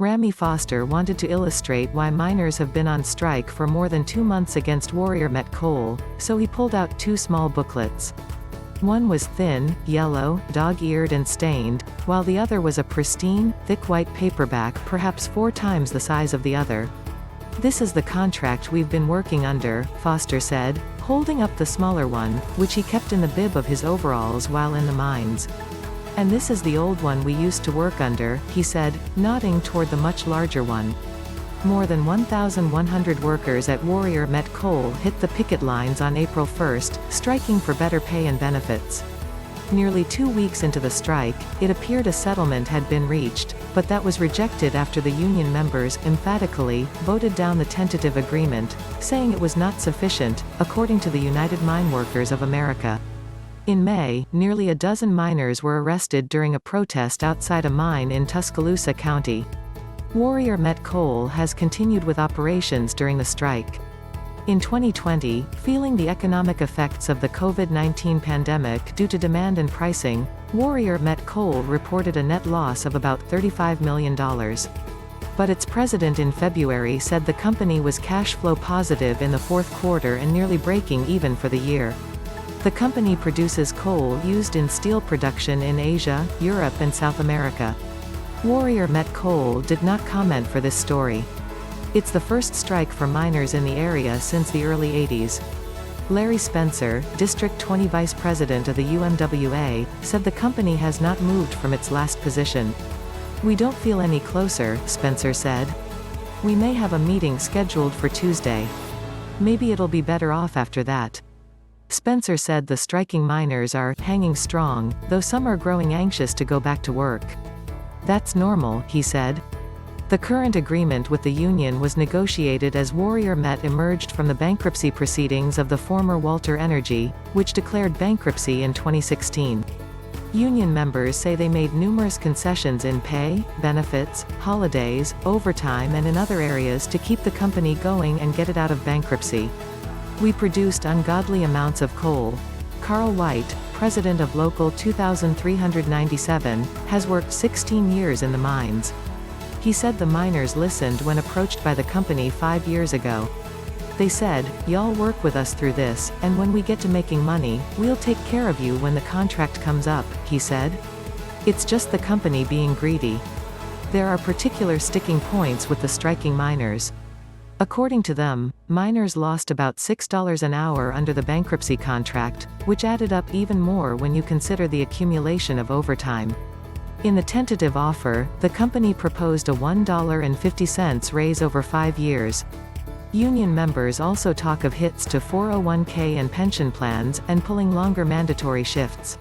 Ramey Foster wanted to illustrate why miners have been on strike for more than 2 months against Warrior Met Coal, so he pulled out 2 small booklets. One was thin, yellow, dog-eared and stained, while the other was a pristine, thick white paperback perhaps 4 times the size of the other. "This is the contract we've been working under," Foster said, holding up the smaller one, which he kept in the bib of his overalls while in the mines. "And this is the old one we used to work under," he said, nodding toward the much larger one. More than 1,100 workers at Warrior Met Coal hit the picket lines on April 1, striking for better pay and benefits. Nearly 2 weeks into the strike, it appeared a settlement had been reached, but that was rejected after the union members emphatically voted down the tentative agreement, saying it was not sufficient, according to the United Mine Workers of America. In May, nearly a dozen miners were arrested during a protest outside a mine in Tuscaloosa County. Warrior Met Coal has continued with operations during the strike. In 2020, feeling the economic effects of the COVID-19 pandemic due to demand and pricing, Warrior Met Coal reported a net loss of about $35 million. But its president in February said the company was cash flow positive in the fourth quarter and nearly breaking even for the year. The company produces coal used in steel production in Asia, Europe and South America. Warrior Met Coal did not comment for this story. It's the first strike for miners in the area since the early 80s. Larry Spencer, District 20 Vice President of the UMWA, said the company has not moved from its last position. "We don't feel any closer," Spencer said. "We may have a meeting scheduled for Tuesday. Maybe it'll be better off after that." Spencer said the striking miners are hanging strong, though some are growing anxious to go back to work. "That's normal," he said. The current agreement with the union was negotiated as Warrior Met emerged from the bankruptcy proceedings of the former Walter Energy, which declared bankruptcy in 2016. Union members say they made numerous concessions in pay, benefits, holidays, overtime and in other areas to keep the company going and get it out of bankruptcy. "We produced ungodly amounts of coal." Carl White, president of Local 2397, has worked 16 years in the mines. He said the miners listened when approached by the company 5 years ago. "They said, y'all work with us through this, and when we get to making money, we'll take care of you when the contract comes up," he said. "It's just the company being greedy. There are particular sticking points with the striking miners." According to them, miners lost about $6 an hour under the bankruptcy contract, which added up even more when you consider the accumulation of overtime. In the tentative offer, the company proposed a $1.50 raise over 5 years. Union members also talk of hits to 401k and pension plans, and pulling longer mandatory shifts.